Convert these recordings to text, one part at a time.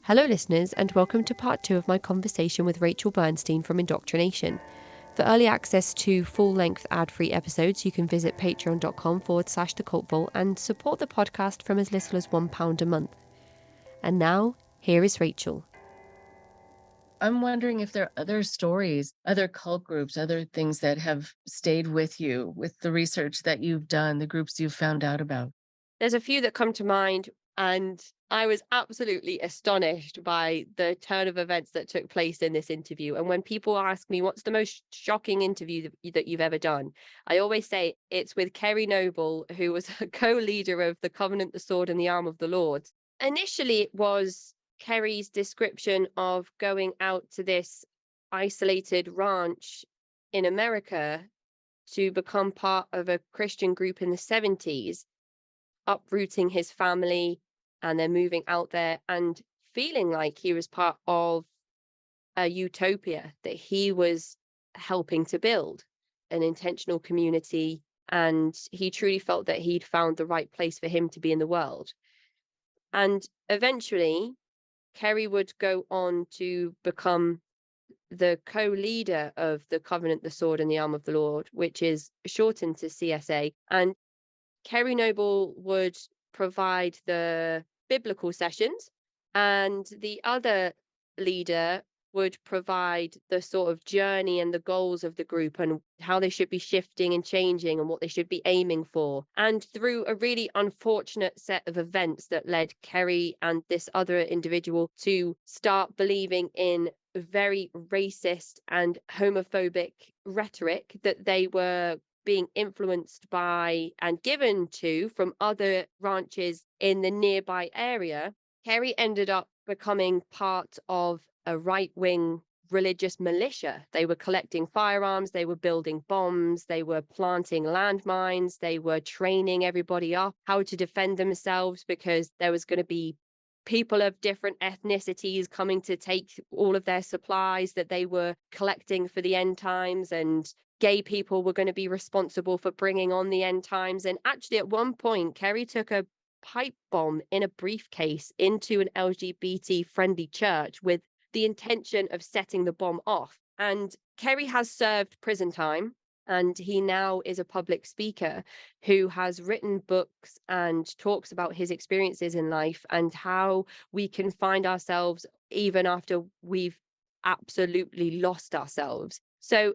Hello, listeners, and welcome to part 2 of my conversation with Rachel Bernstein from IndoctriNation. For early access to full-length ad-free episodes, you can visit patreon.com/The Cult Vault and support the podcast from as little as £1 a month. And now, here is Rachel. I'm wondering if there are other stories, other cult groups, other things that have stayed with you with the research that you've done, the groups you've found out about. There's a few that come to mind, and I was absolutely astonished by the turn of events that took place in this interview. And when people ask me what's the most shocking interview that you've ever done, I always say it's with Kerry Noble, who was a co-leader of the Covenant, the Sword, and the Arm of the Lord. Initially, it was Kerry's description of going out to this isolated ranch in America to become part of a Christian group in the 70s, uprooting his family and then moving out there and feeling like he was part of a utopia that he was helping to build, an intentional community. And he truly felt that he'd found the right place for him to be in the world. And eventually, Kerry would go on to become the co-leader of the Covenant, the Sword, and the Arm of the Lord, which is shortened to CSA. And Kerry Noble would provide the biblical sessions, and the other leader would provide the sort of journey and the goals of the group and how they should be shifting and changing and what they should be aiming for. And through a really unfortunate set of events that led Kerry and this other individual to start believing in very racist and homophobic rhetoric that they were being influenced by and given to from other ranches in the nearby area, Kerry ended up becoming part of a right-wing religious militia. They were collecting firearms, they were building bombs, they were planting landmines, they were training everybody up how to defend themselves because there was going to be people of different ethnicities coming to take all of their supplies that they were collecting for the end times, and gay people were going to be responsible for bringing on the end times. And actually, at one point, Kerry took a pipe bomb in a briefcase into an LGBT friendly church with the intention of setting the bomb off. And Kerry has served prison time, and he now is a public speaker who has written books and talks about his experiences in life and how we can find ourselves even after we've absolutely lost ourselves. So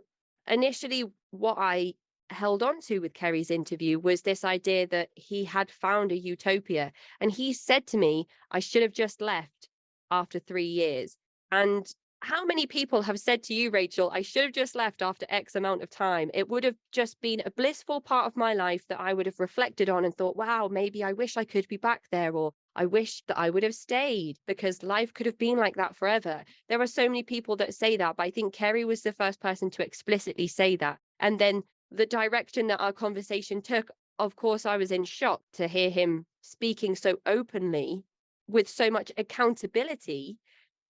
initially, what I held on to with Kerry's interview was this idea that he had found a utopia. And he said to me, I should have just left after 3 years. And how many people have said to you, Rachel, I should have just left after X amount of time? It would have just been a blissful part of my life that I would have reflected on and thought, wow, maybe I wish I could be back there, or I wish that I would have stayed because life could have been like that forever. There are so many people that say that, but I think Kerry was the first person to explicitly say that. And then the direction that our conversation took, of course, I was in shock to hear him speaking so openly with so much accountability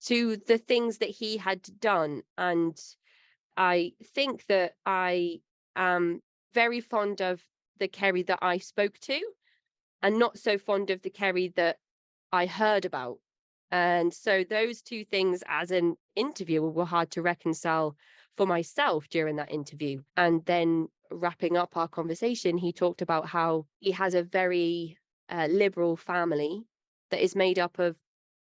to the things that he had done. And I think that I am very fond of the Kerry that I spoke to and not so fond of the Kerry that I heard about. And so those two things as an interviewer were hard to reconcile for myself during that interview. And then wrapping up our conversation, he talked about how he has a very liberal family that is made up of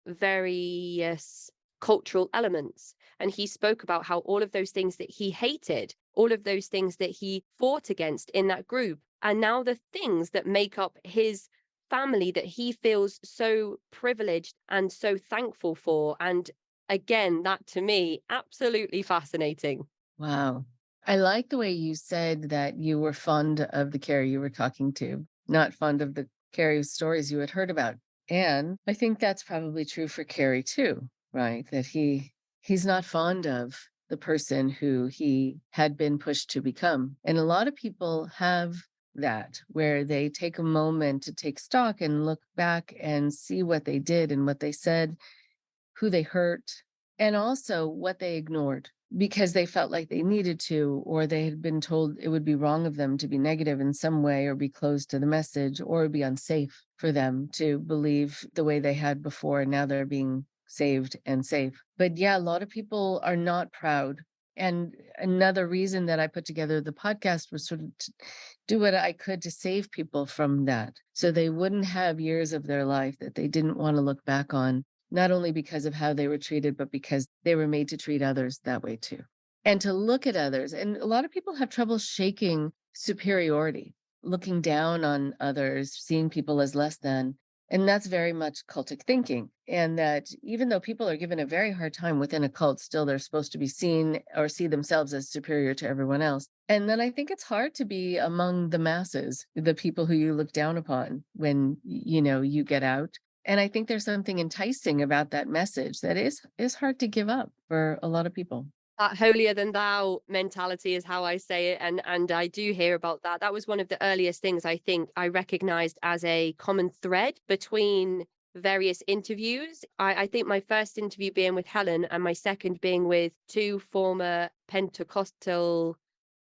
various cultural elements. And he spoke about how all of those things that he hated, all of those things that he fought against in that group, are now the things that make up his family that he feels so privileged and so thankful for. And again, that to me, absolutely fascinating. Wow. I like the way you said that you were fond of the Carrie you were talking to, not fond of the Carrie stories you had heard about. And I think that's probably true for Carrie too, right? That he's not fond of the person who he had been pushed to become. And a lot of people have that, where they take a moment to take stock and look back and see what they did and what they said, who they hurt, and also what they ignored because they felt like they needed to, or they had been told it would be wrong of them to be negative in some way, or be closed to the message, or be unsafe for them to believe the way they had before. And now they're being saved and safe. But yeah, a lot of people are not proud. And another reason that I put together the podcast was sort of to do what I could to save people from that. So they wouldn't have years of their life that they didn't want to look back on, not only because of how they were treated, but because they were made to treat others that way too. And to look at others. And a lot of people have trouble shaking superiority, looking down on others, seeing people as less than. And that's very much cultic thinking. And that even though people are given a very hard time within a cult, still they're supposed to be seen or see themselves as superior to everyone else. And then I think it's hard to be among the masses, the people who you look down upon when, you get out. And I think there's something enticing about that message that is hard to give up for a lot of people. That holier than thou mentality is how I say it, and I do hear about that. That was one of the earliest things I think I recognized as a common thread between various interviews. I think my first interview being with Helen and my second being with two former Pentecostal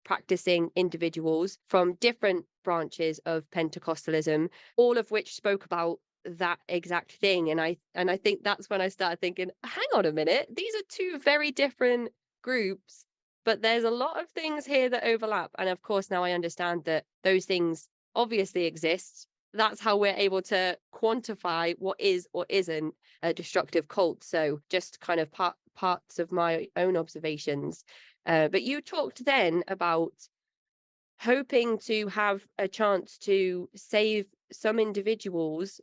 practicing individuals from different branches of Pentecostalism, all of which spoke about that exact thing. And I think that's when I started thinking, hang on a minute, these are two very different groups, but there's a lot of things here that overlap. And of course, now I understand that those things obviously exist. That's how we're able to quantify what is or isn't a destructive cult. So just kind of parts of my own observations. But you talked then about hoping to have a chance to save some individuals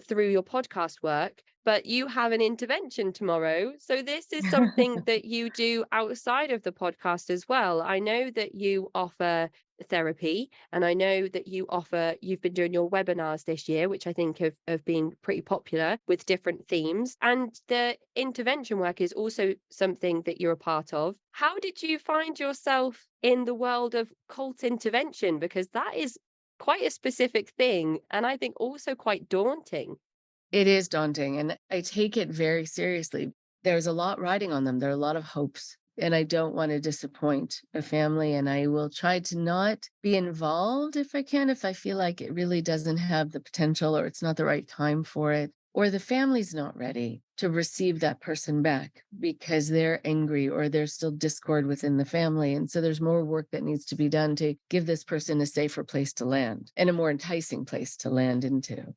through your podcast work, but you have an intervention tomorrow. So this is something that you do outside of the podcast as well. I know that you offer therapy, and I know that you've been doing your webinars this year, which I think have been pretty popular with different themes. And the intervention work is also something that you're a part of. How did you find yourself in the world of cult intervention? Because that is quite a specific thing, and I think also quite daunting. It is daunting, and I take it very seriously. There's a lot riding on them. There are a lot of hopes, and I don't want to disappoint a family, and I will try to not be involved if I can, if I feel like it really doesn't have the potential or it's not the right time for it, or the family's not ready to receive that person back because they're angry or there's still discord within the family. And so there's more work that needs to be done to give this person a safer place to land and a more enticing place to land into.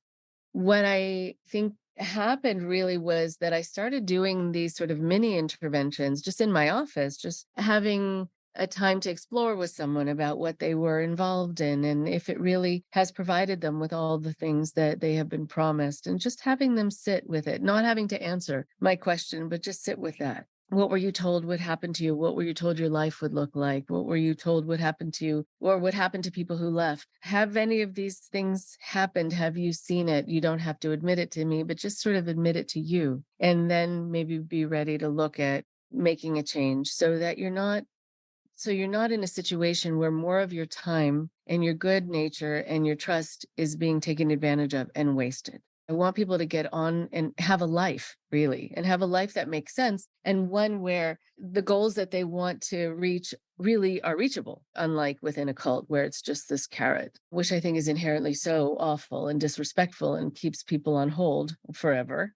What I think happened really was that I started doing these sort of mini interventions just in my office, just having a time to explore with someone about what they were involved in and if it really has provided them with all the things that they have been promised, and just having them sit with it, not having to answer my question, but just sit with that. What were you told would happen to you? What were you told your life would look like? What were you told would happen to you or would happen to people who left? Have any of these things happened? Have you seen it? You don't have to admit it to me, but just sort of admit it to you. And then maybe be ready to look at making a change so you're not in a situation where more of your time and your good nature and your trust is being taken advantage of and wasted. I want people to get on and have a life, really, and have a life that makes sense, and one where the goals that they want to reach really are reachable, unlike within a cult where it's just this carrot, which I think is inherently so awful and disrespectful and keeps people on hold forever.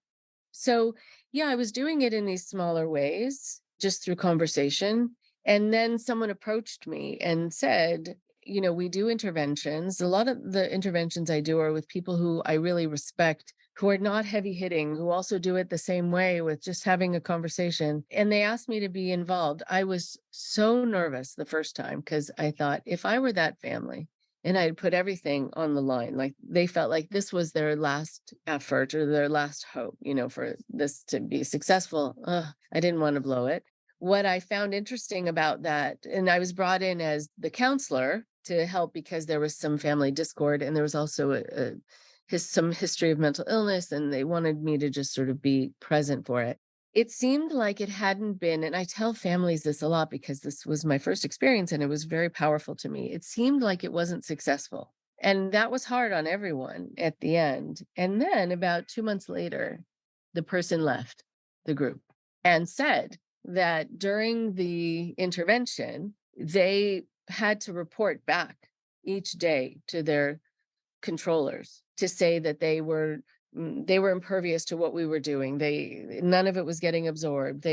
So, yeah, I was doing it in these smaller ways, just through conversation. And then someone approached me and said, we do interventions. A lot of the interventions I do are with people who I really respect, who are not heavy hitting, who also do it the same way with just having a conversation. And they asked me to be involved. I was so nervous the first time because I thought if I were that family, and I'd put everything on the line. Like they felt like this was their last effort or their last hope, for this to be successful. Ugh, I didn't want to blow it. What I found interesting about that, and I was brought in as the counselor to help because there was some family discord and there was also some history of mental illness, and they wanted me to just sort of be present for it. It seemed like it hadn't been, and I tell families this a lot because this was my first experience and it was very powerful to me. It seemed like it wasn't successful. And that was hard on everyone at the end. And then about 2 months later, the person left the group and said that during the intervention, they had to report back each day to their controllers to say that they were they were impervious to what we were doing. None of it was getting absorbed.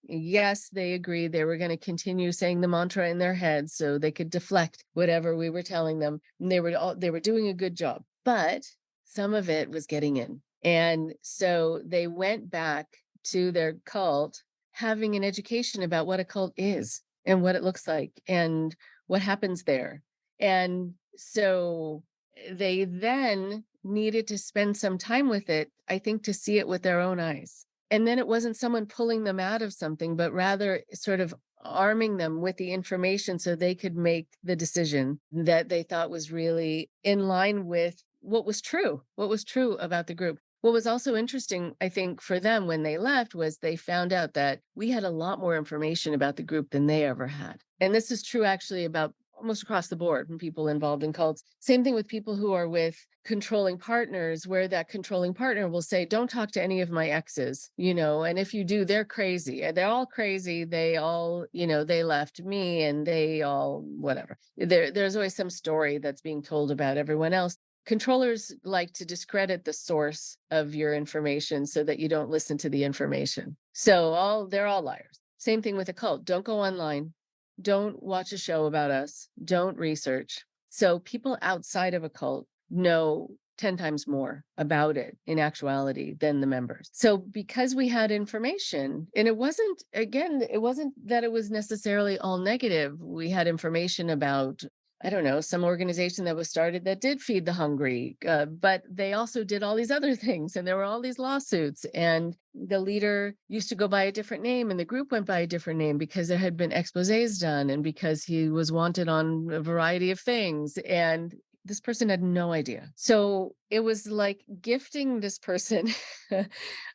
Yes, they agreed they were going to continue saying the mantra in their heads so they could deflect whatever we were telling them. And they were doing a good job, but some of it was getting in. And so they went back to their cult having an education about what a cult is and what it looks like and what happens there. And so they then needed to spend some time with it, I think, to see it with their own eyes. And then it wasn't someone pulling them out of something, but rather sort of arming them with the information so they could make the decision that they thought was really in line with what was true about the group. What was also interesting, I think, for them when they left was they found out that we had a lot more information about the group than they ever had. And this is true actually about almost across the board from people involved in cults. Same thing with people who are with controlling partners, where that controlling partner will say, don't talk to any of my exes, and if you do, they're crazy. They're all crazy. They all, they left me and they all, whatever. There's always some story that's being told about everyone else. Controllers like to discredit the source of your information so that you don't listen to the information. So they're all liars. Same thing with a cult. Don't go online. Don't watch a show about us. Don't research. So people outside of a cult know 10 times more about it in actuality than the members. So because we had information, and it wasn't that it was necessarily all negative. We had information about, I don't know, some organization that was started that did feed the hungry, but they also did all these other things. And there were all these lawsuits. And the leader used to go by a different name and the group went by a different name because there had been exposés done and because he was wanted on a variety of things. And this person had no idea. So it was like gifting this person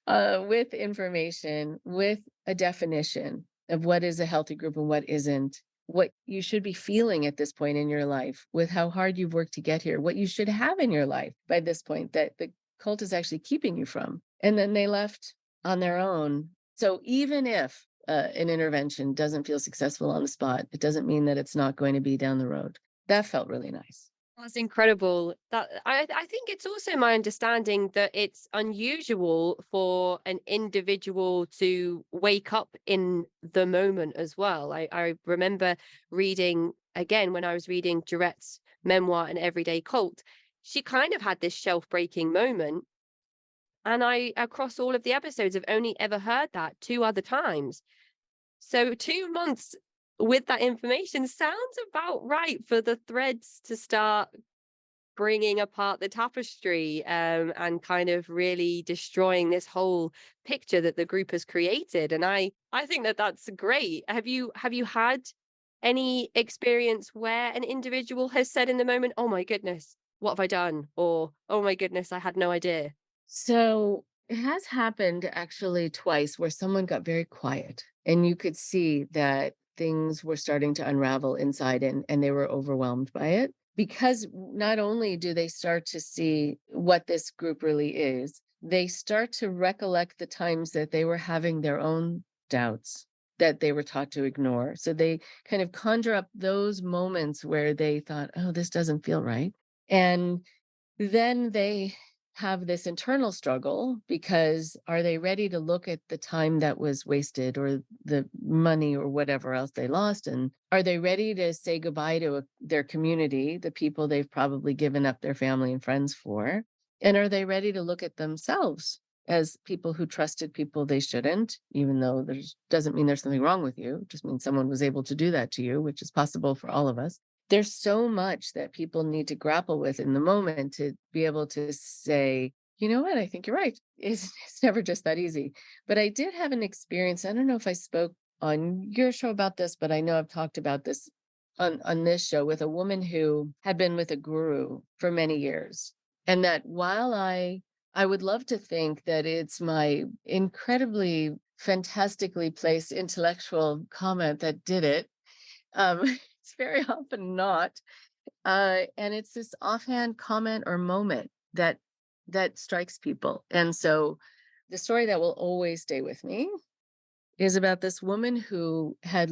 with information, with a definition of what is a healthy group and what isn't, what you should be feeling at this point in your life, with how hard you've worked to get here, what you should have in your life by this point that the cult is actually keeping you from. And then they left on their own. So even if an intervention doesn't feel successful on the spot, it doesn't mean that it's not going to be down the road. That felt really nice. That's incredible. That I think it's also my understanding that it's unusual for an individual to wake up in the moment as well. I remember reading again when I was reading Durette's memoir, An Everyday Cult. She kind of had this shelf breaking moment, and I across all of the episodes have only ever heard that two other times. So 2 months with that information sounds about right for the threads to start bringing apart the tapestry, and kind of really destroying this whole picture that the group has created. And I think that that's great. Have you had any experience where an individual has said in the moment, "Oh my goodness, what have I done?" or "Oh my goodness, I had no idea." So it has happened actually twice where someone got very quiet and you could see that things were starting to unravel inside and they were overwhelmed by it. Because not only do they start to see what this group really is, they start to recollect the times that they were having their own doubts that they were taught to ignore. So they kind of conjure up those moments where they thought, oh, this doesn't feel right. And then they have this internal struggle because are they ready to look at the time that was wasted or the money or whatever else they lost? And are they ready to say goodbye to their community, the people they've probably given up their family and friends for? And are they ready to look at themselves as people who trusted people they shouldn't, even though there's doesn't mean there's something wrong with you, it just means someone was able to do that to you, which is possible for all of us. There's so much that people need to grapple with in the moment to be able to say, you know what, I think you're right. It's never just that easy. But I did have an experience. I don't know if I spoke on your show about this, but I know I've talked about this on this show with a woman who had been with a guru for many years. And that while I would love to think that it's my incredibly fantastically placed intellectual comment that did it, it's very often not. And it's this offhand comment or moment that strikes people. And so the story that will always stay with me is about this woman who had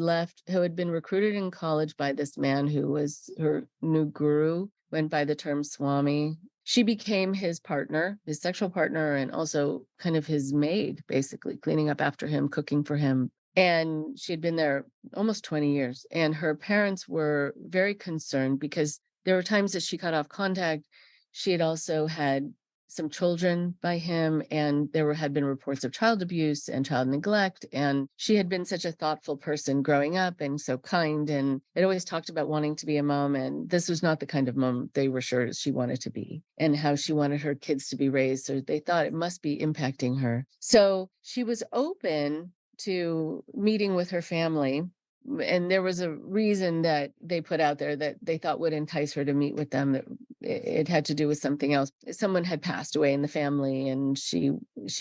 been recruited in college by this man who was her new guru, went by the term Swami. She became his partner, his sexual partner, and also kind of his maid, basically cleaning up after him, cooking for him. And she had been there almost 20 years. And her parents were very concerned because there were times that she cut off contact. She had also had some children by him, and had been reports of child abuse and child neglect. And she had been such a thoughtful person growing up and so kind, and had always talked about wanting to be a mom. And this was not the kind of mom they were sure she wanted to be, and how she wanted her kids to be raised. So they thought it must be impacting her. So she was open to meeting with her family. And there was a reason that they put out there that they thought would entice her to meet with them. That it had to do with something else. Someone had passed away in the family, and she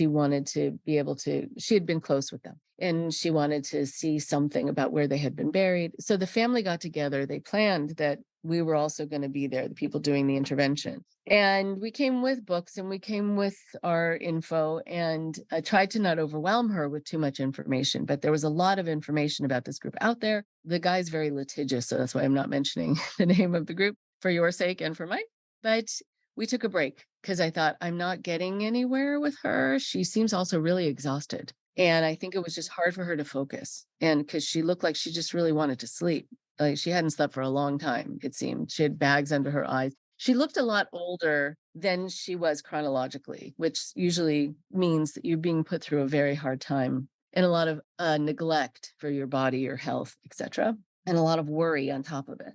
wanted to be able to. She had been close with them, and she wanted to see something about where they had been buried. So the family got together. They planned that we were also going to be there, the people doing the intervention. And we came with books, and we came with our info, and I tried to not overwhelm her with too much information, but there was a lot of information about this group out there. The guy's very litigious, so that's why I'm not mentioning the name of the group for your sake and for mine. But we took a break because I thought, I'm not getting anywhere with her. She seems also really exhausted. And I think it was just hard for her to focus. And because she looked like she just really wanted to sleep. Like she hadn't slept for a long time, it seemed. She had bags under her eyes. She looked a lot older than she was chronologically, which usually means that you're being put through a very hard time and a lot of neglect for your body, your health, etc., and a lot of worry on top of it.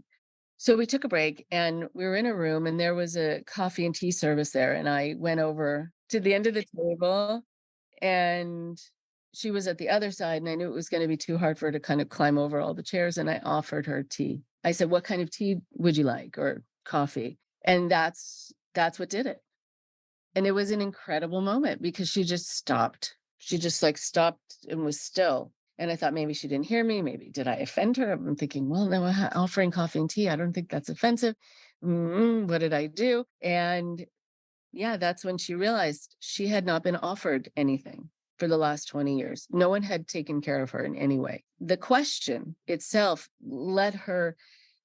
So we took a break, and we were in a room, and there was a coffee and tea service there. And I went over to the end of the table, and she was at the other side, and I knew it was going to be too hard for her to kind of climb over all the chairs. And I offered her tea. I said, "What kind of tea would you like, or coffee?" And that's what did it. And it was an incredible moment because she just stopped. She just like stopped and was still. And I thought maybe she didn't hear me. Maybe did I offend her? I'm thinking, well, no, offering coffee and tea, I don't think that's offensive. What did I do? And yeah, that's when she realized she had not been offered anything for the last 20 years. No one had taken care of her in any way. The question itself let her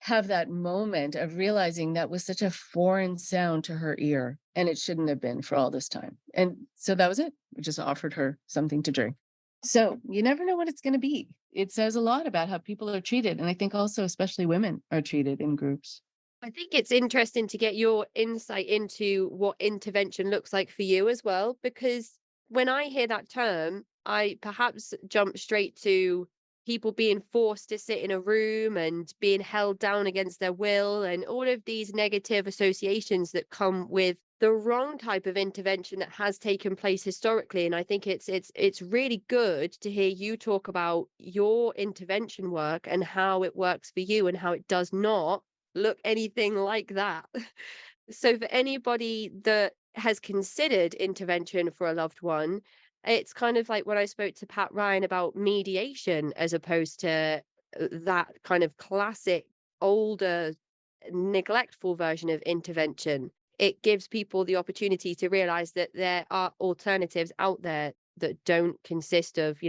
have that moment of realizing that was such a foreign sound to her ear, and it shouldn't have been for all this time. And so that was it. We just offered her something to drink. So you never know what it's going to be. It says a lot about how people are treated. And I think also, especially women are treated in groups. I think it's interesting to get your insight into what intervention looks like for you as well, because when I hear that term, I perhaps jump straight to people being forced to sit in a room and being held down against their will, and all of these negative associations that come with the wrong type of intervention that has taken place historically. And I think it's really good to hear you talk about your intervention work and how it works for you and how it does not look anything like that. So for anybody that has considered intervention for a loved one, it's kind of like when I spoke to Pat Ryan about mediation as opposed to that kind of classic older neglectful version of intervention. It gives people the opportunity to realize that there are alternatives out there that don't consist of,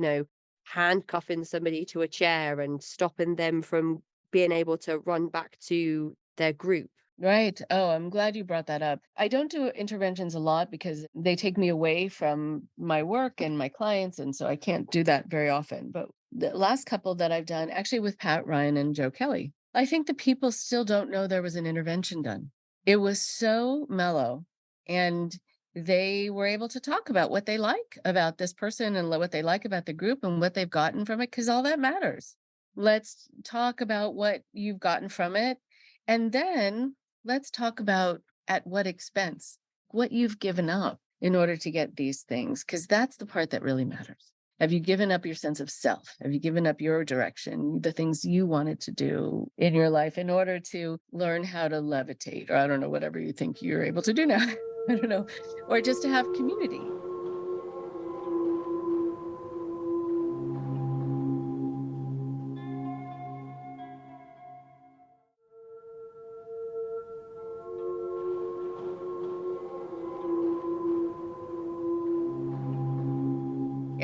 handcuffing somebody to a chair and stopping them from being able to run back to their group. Right. Oh, I'm glad you brought that up. I don't do interventions a lot because they take me away from my work and my clients. And so I can't do that very often. But the last couple that I've done, actually with Pat Ryan and Joe Kelly, I think the people still don't know there was an intervention done. It was so mellow, and they were able to talk about what they like about this person and what they like about the group and what they've gotten from it, because all that matters. Let's talk about what you've gotten from it. And then let's talk about at what expense, what you've given up in order to get these things, because that's the part that really matters. Have you given up your sense of self? Have you given up your direction, the things you wanted to do in your life in order to learn how to levitate, or I don't know, whatever you think you're able to do now? I don't know, or just to have community.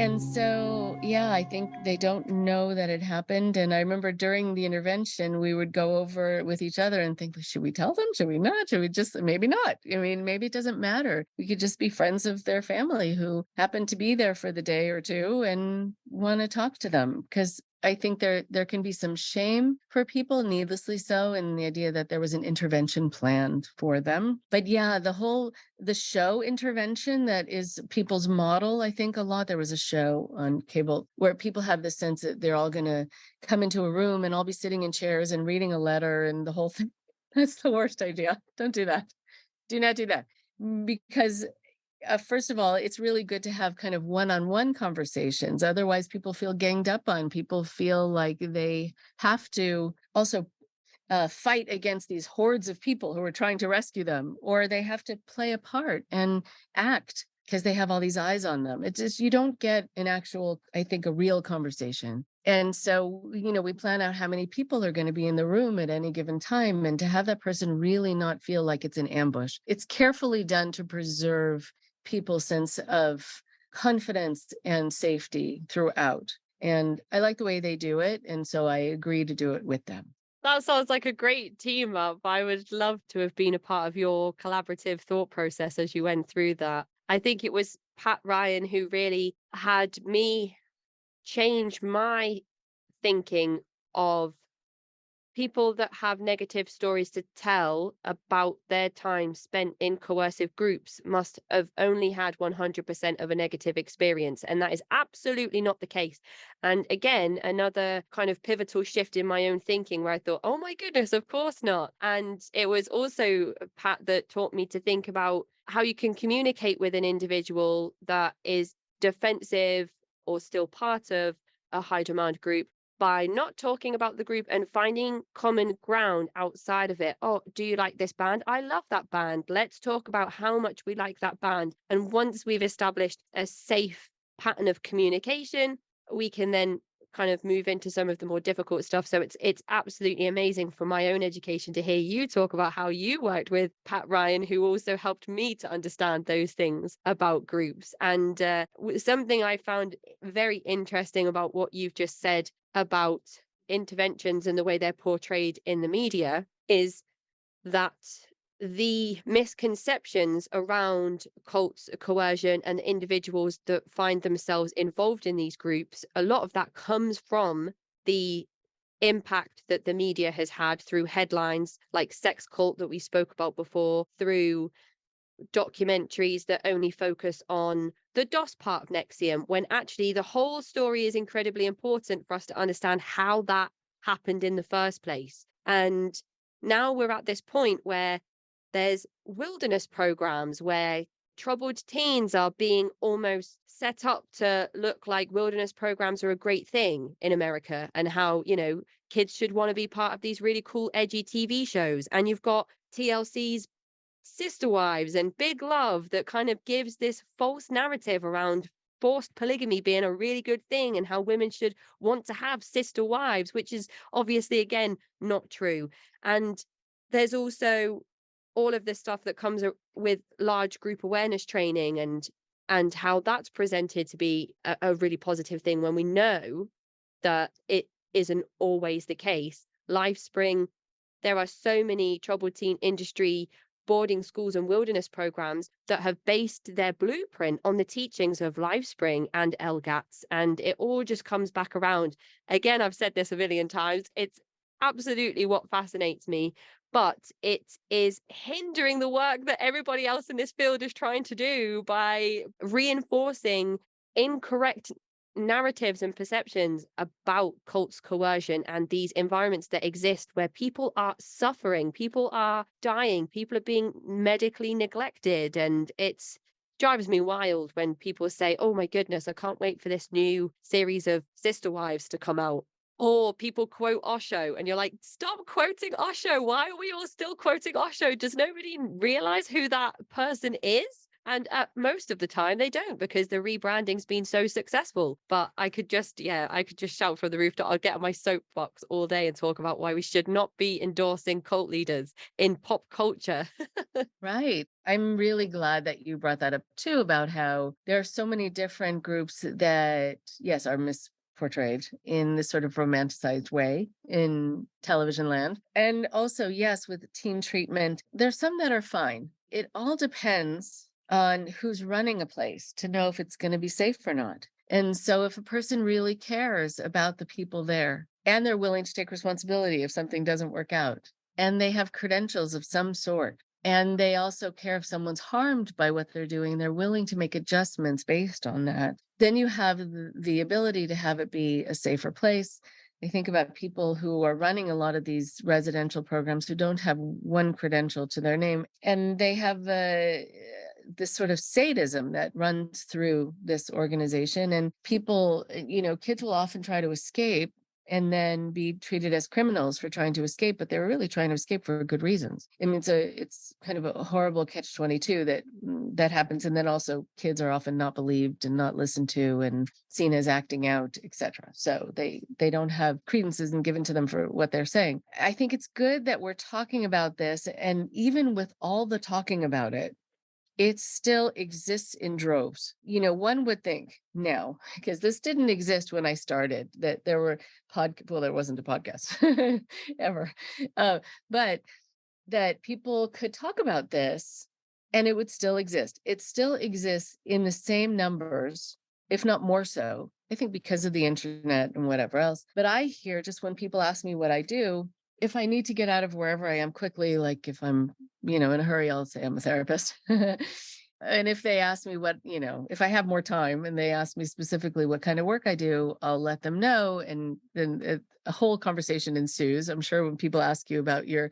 And so, yeah, I think they don't know that it happened. And I remember during the intervention, we would go over with each other and think, should we tell them? Should we not? Should we just, maybe not? I mean, maybe it doesn't matter. We could just be friends of their family who happen to be there for the day or two and want to talk to them. Because I think there can be some shame for people, needlessly so, in the idea that there was an intervention planned for them. But yeah, the show intervention that is people's model, I think a lot. There was a show on cable where people have the sense that they're all going to come into a room and all be sitting in chairs and reading a letter and the whole thing. That's the worst idea. Don't do that. Do not do that. Because first of all, it's really good to have kind of one-on-one conversations. Otherwise, people feel ganged up on. People feel like they have to also fight against these hordes of people who are trying to rescue them, or they have to play a part and act because they have all these eyes on them. It's just, you don't get an actual, I think, a real conversation. And so, we plan out how many people are going to be in the room at any given time. And to have that person really not feel like it's an ambush, it's carefully done to preserve people's sense of confidence and safety throughout. And I like the way they do it. And so I agree to do it with them. That sounds like a great team up. I would love to have been a part of your collaborative thought process as you went through that. I think it was Pat Ryan who really had me change my thinking of people that have negative stories to tell about their time spent in coercive groups must have only had 100% of a negative experience. And that is absolutely not the case. And again, another kind of pivotal shift in my own thinking where I thought, oh my goodness, of course not. And it was also Pat that taught me to think about how you can communicate with an individual that is defensive or still part of a high demand group by not talking about the group and finding common ground outside of it. Oh, do you like this band? I love that band. Let's talk about how much we like that band. And once we've established a safe pattern of communication, we can then kind of move into some of the more difficult stuff. So it's absolutely amazing for my own education to hear you talk about how you worked with Pat Ryan, who also helped me to understand those things about groups. And something I found very interesting about what you've just said about interventions and the way they're portrayed in the media is that the misconceptions around cults, coercion, and individuals that find themselves involved in these groups, a lot of that comes from the impact that the media has had through headlines like Sex Cult that we spoke about before, through documentaries that only focus on the DOS part of Nexium, when actually the whole story is incredibly important for us to understand how that happened in the first place. And now we're at this point where there's wilderness programs where troubled teens are being almost set up to look like wilderness programs are a great thing in America, and how, kids should want to be part of these really cool, edgy TV shows. And you've got TLC's Sister Wives and Big Love that kind of gives this false narrative around forced polygamy being a really good thing and how women should want to have sister wives, which is obviously, again, not true. And there's also all of this stuff that comes with large group awareness training, and how that's presented to be a really positive thing when we know that it isn't always the case. LifeSpring, there are so many troubled teen industry boarding schools and wilderness programs that have based their blueprint on the teachings of LifeSpring and LGATS, and it all just comes back around. Again, I've said this a million times. It's absolutely what fascinates me, but it is hindering the work that everybody else in this field is trying to do by reinforcing incorrect narratives and perceptions about cults, coercion, and these environments that exist where people are suffering, people are dying, people are being medically neglected. And it's drives me wild when people say, oh my goodness, I can't wait for this new series of Sister Wives to come out. Or people quote Osho, and you're like, stop quoting Osho. Why are we all still quoting Osho? Does nobody realize who that person is? And most of the time they don't, because the rebranding's been so successful. But I could just shout from the rooftop. I'll get on my soapbox all day and talk about why we should not be endorsing cult leaders in pop culture. Right. I'm really glad that you brought that up too, about how there are so many different groups that, yes, are misportrayed in this sort of romanticized way in television land. And also, yes, with teen treatment, there's some that are fine. It all depends on who's running a place to know if it's going to be safe or not. And so if a person really cares about the people there and they're willing to take responsibility if something doesn't work out, and they have credentials of some sort, and they also care if someone's harmed by what they're doing, they're willing to make adjustments based on that, then you have the ability to have it be a safer place. I think about people who are running a lot of these residential programs who don't have one credential to their name, and they have this sort of sadism that runs through this organization. And people, kids will often try to escape and then be treated as criminals for trying to escape, but they were really trying to escape for good reasons. I mean, it's kind of a horrible catch-22 that happens. And then also kids are often not believed and not listened to and seen as acting out, etc. So they don't have credence isn't given to them for what they're saying. I think it's good that we're talking about this, and even with all the talking about it still exists in droves. One would think now, because this didn't exist when I started, that there were well, there wasn't a podcast ever, but that people could talk about this and it would still exist. It still exists in the same numbers, if not more so, I think, because of the internet and whatever else. But I hear, just when people ask me what I do, if I need to get out of wherever I am quickly, like if I'm, in a hurry, I'll say I'm a therapist. And if they ask me if I have more time and they ask me specifically what kind of work I do, I'll let them know. And then a whole conversation ensues. I'm sure when people ask you about your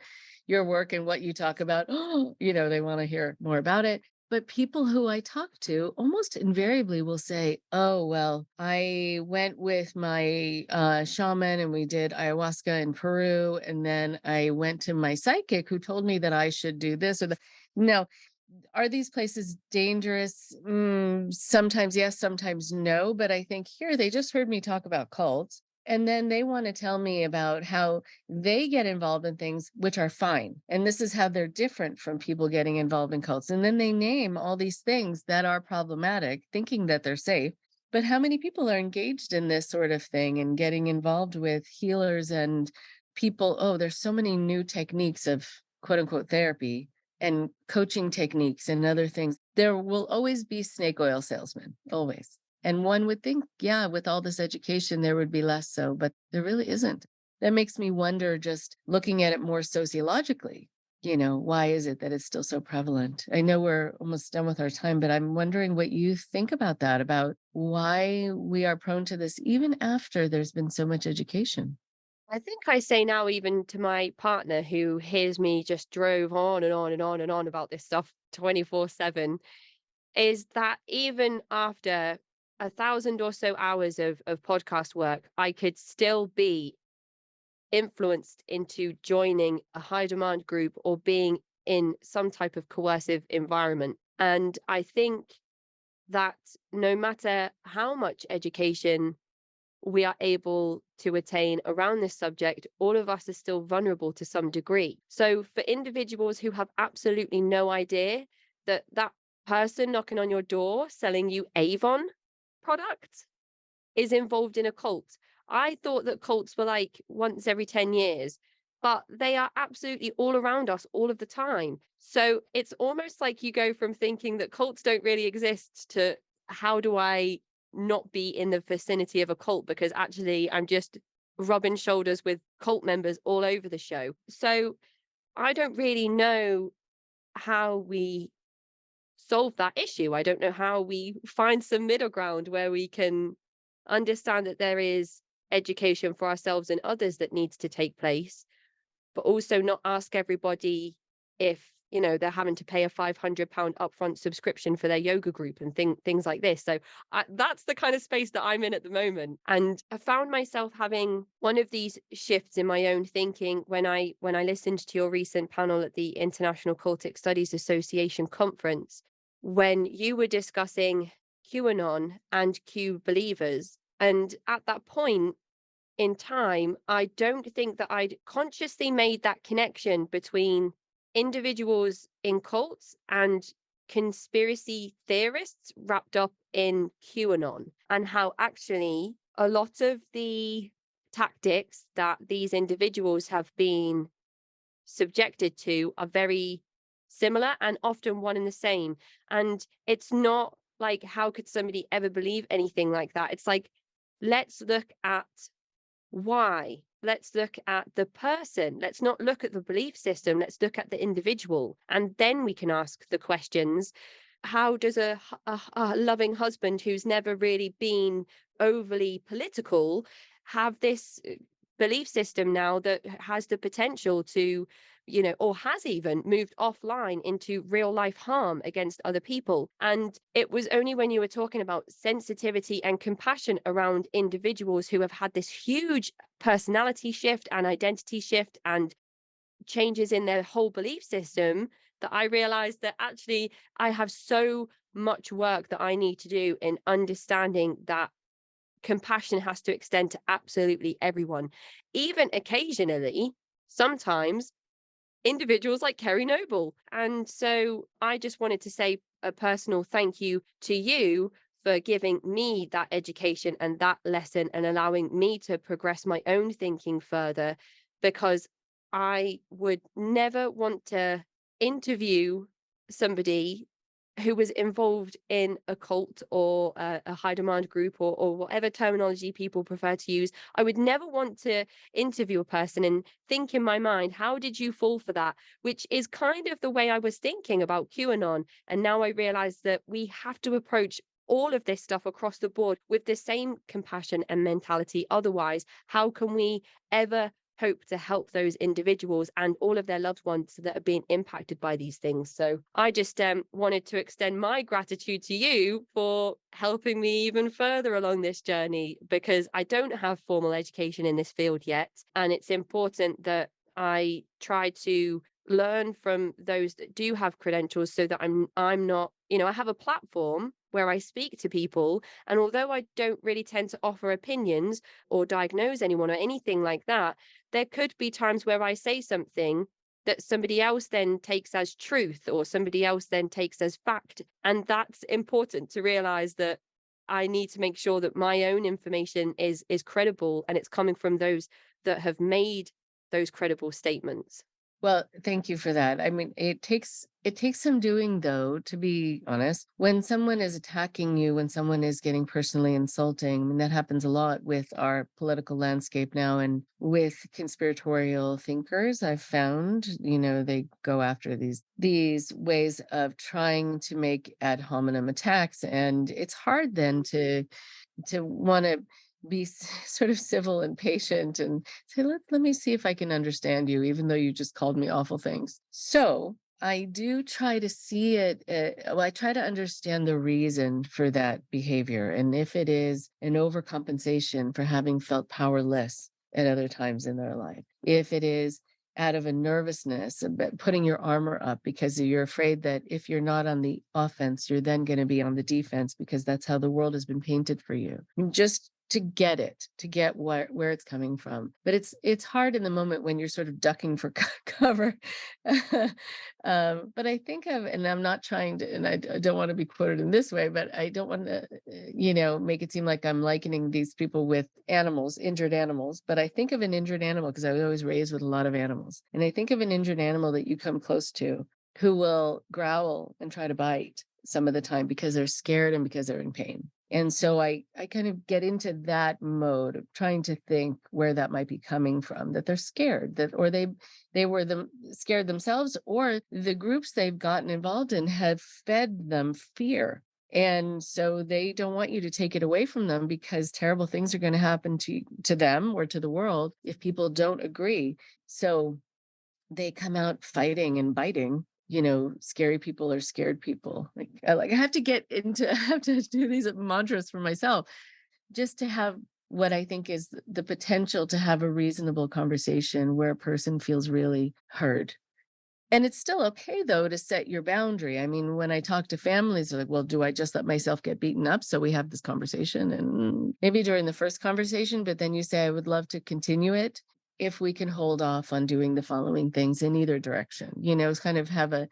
work and what you talk about, they want to hear more about it. But people who I talk to almost invariably will say, oh, well, I went with my shaman and we did ayahuasca in Peru. And then I went to my psychic who told me that I should do this or that. Now, are these places dangerous? Sometimes yes, sometimes no. But I think here they just heard me talk about cults. And then they want to tell me about how they get involved in things which are fine. And this is how they're different from people getting involved in cults. And then they name all these things that are problematic, thinking that they're safe. But how many people are engaged in this sort of thing and getting involved with healers and people? Oh, there's so many new techniques of quote unquote therapy and coaching techniques and other things. There will always be snake oil salesmen, always. And one would think, yeah, with all this education, there would be less so, but there really isn't. That makes me wonder, just looking at it more sociologically, why is it that it's still so prevalent? I know we're almost done with our time, but I'm wondering what you think about that, about why we are prone to this, even after there's been so much education. I think I say now, even to my partner who hears me just drove on and on and on and on about this stuff 24/7, is that even after 1,000 or so hours of podcast work, I could still be influenced into joining a high demand group or being in some type of coercive environment. And I think that no matter how much education we are able to attain around this subject, all of us are still vulnerable to some degree. So, for individuals who have absolutely no idea that that person knocking on your door selling you Avon products is involved in a cult, I thought that cults were like once every 10 years, but they are absolutely all around us all of the time. So, it's almost like you go from thinking that cults don't really exist to how do I not be in the vicinity of a cult, because actually I'm just rubbing shoulders with cult members all over the show. So I don't really know how we solve that issue. I don't know how we find some middle ground where we can understand that there is education for ourselves and others that needs to take place, but also not ask everybody if they're having to pay a £500 upfront subscription for their yoga group and things like this. So that's the kind of space that I'm in at the moment, and I found myself having one of these shifts in my own thinking when I listened to your recent panel at the International Cultic Studies Association conference, when you were discussing QAnon and Q believers. And at that point in time, I don't think that I'd consciously made that connection between individuals in cults and conspiracy theorists wrapped up in QAnon, and how actually a lot of the tactics that these individuals have been subjected to are very similar and often one and the same. And it's not like, how could somebody ever believe anything like that? It's like, let's look at why. Let's look at the person. Let's not look at the belief system. Let's look at the individual. And then we can ask the questions. How does a loving husband who's never really been overly political have this belief system now that has the potential to, or has even moved offline into real life harm against other people? And it was only when you were talking about sensitivity and compassion around individuals who have had this huge personality shift and identity shift and changes in their whole belief system that I realized that actually I have so much work that I need to do in understanding that compassion has to extend to absolutely everyone, even occasionally, sometimes individuals like Kerry Noble. And so I just wanted to say a personal thank you to you for giving me that education and that lesson and allowing me to progress my own thinking further, because I would never want to interview somebody who was involved in a cult or a high demand group, or whatever terminology people prefer to use. I would never want to interview a person and think in my mind, how did you fall for that? Which is kind of the way I was thinking about QAnon. And now I realize that we have to approach all of this stuff across the board with the same compassion and mentality. Otherwise, how can we ever hope to help those individuals and all of their loved ones that are being impacted by these things? So I just wanted to extend my gratitude to you for helping me even further along this journey, because I don't have formal education in this field yet, and it's important that I try to learn from those that do have credentials, so that I'm not, I have a platform where I speak to people, and although I don't really tend to offer opinions or diagnose anyone or anything like that, there could be times where I say something that somebody else then takes as truth, or somebody else then takes as fact. And that's important to realize, that I need to make sure that my own information is credible and it's coming from those that have made those credible statements. Well, thank you for that. I mean, it takes some doing, though, to be honest. When someone is attacking you, when someone is getting personally insulting, I mean, that happens a lot with our political landscape now, and with conspiratorial thinkers. I've found, they go after these ways of trying to make ad hominem attacks, and it's hard then to want to be sort of civil and patient and say, let me see if I can understand you, even though you just called me awful things. So I do try to see it. Well, I try to understand the reason for that behavior. And if it is an overcompensation for having felt powerless at other times in their life, if it is out of a nervousness about putting your armor up because you're afraid that if you're not on the offense, you're then going to be on the defense, because that's how the world has been painted for you. Just to get it, to get where it's coming from. But it's hard in the moment when you're sort of ducking for cover. But I think of, and I'm not trying to, and I don't want to be quoted in this way, but I don't want to, make it seem like I'm likening these people with animals, injured animals. But I think of an injured animal because I was always raised with a lot of animals. And I think of an injured animal that you come close to who will growl and try to bite some of the time because they're scared and because they're in pain. And so I kind of get into that mode of trying to think where that might be coming from, that they're scared, that or they were scared themselves, or the groups they've gotten involved in have fed them fear. And so they don't want you to take it away from them, because terrible things are going to happen to them or to the world if people don't agree. So they come out fighting and biting. Scary people are scared people. I have to get into, I have to do these mantras for myself, just to have what I think is the potential to have a reasonable conversation where a person feels really heard. And it's still okay, though, to set your boundary. I mean, when I talk to families, they're like, well, do I just let myself get beaten up? So we have this conversation, and maybe during the first conversation, but then you say, I would love to continue it if we can hold off on doing the following things in either direction. It's kind of have a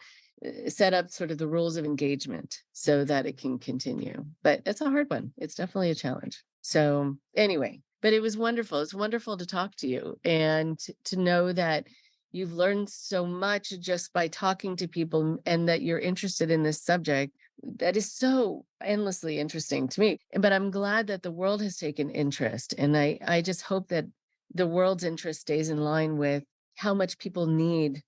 set up sort of the rules of engagement so that it can continue. But it's a hard one. It's definitely a challenge. So anyway, but it was wonderful. It's wonderful to talk to you and to know that you've learned so much just by talking to people and that you're interested in this subject that is so endlessly interesting to me. But I'm glad that the world has taken interest. And I just hope that the world's interest stays in line with how much people need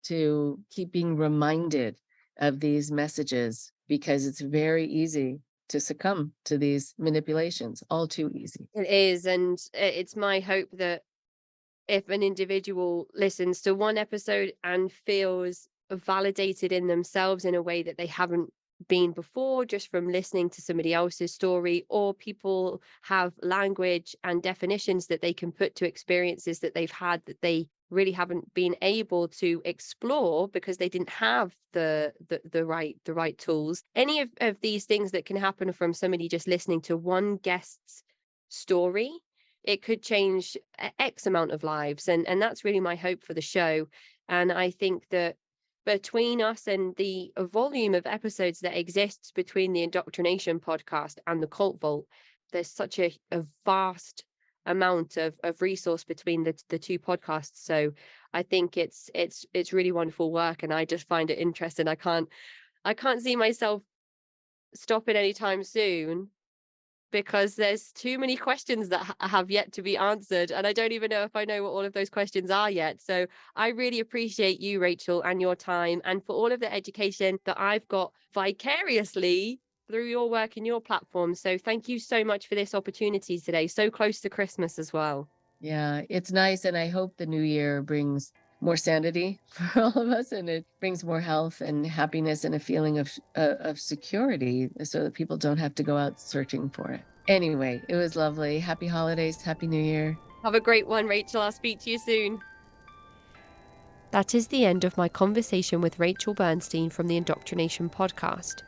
to keep being reminded of these messages, because it's very easy to succumb to these manipulations, all too easy. It is, and it's my hope that if an individual listens to one episode and feels validated in themselves in a way that they haven't been before, just from listening to somebody else's story, or people have language and definitions that they can put to experiences that they've had that they really haven't been able to explore because they didn't have the right tools. Any of these things that can happen from somebody just listening to one guest's story, it could change X amount of lives. And that's really my hope for the show. And I think that between us and the volume of episodes that exists between the Indoctrination podcast and the Cult Vault, there's such a vast amount of resource between the two podcasts. So I think it's really wonderful work, and I just find it interesting. I can't see myself stopping anytime soon, because there's too many questions that have yet to be answered, and I don't even know if I know what all of those questions are yet. So I really appreciate you, Rachel, and your time, and for all of the education that I've got vicariously through your work and your platform. So thank you so much for this opportunity today, so close to Christmas as well. Yeah, it's nice. And I hope the new year brings more sanity for all of us, and it brings more health and happiness and a feeling of security so that people don't have to go out searching for it. Anyway, it was lovely. Happy holidays. Happy New Year. Have a great one, Rachel. I'll speak to you soon. That is the end of my conversation with Rachel Bernstein from the Indoctrination podcast.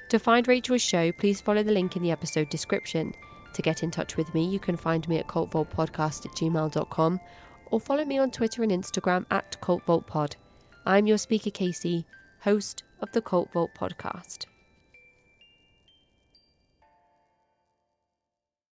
To find Rachel's show, please follow the link in the episode description. To get in touch with me, you can find me at cultvaultpodcast@gmail.com or follow me on Twitter and Instagram @cultvaultpod. I'm your speaker, Casey, host of the Cult Vault podcast.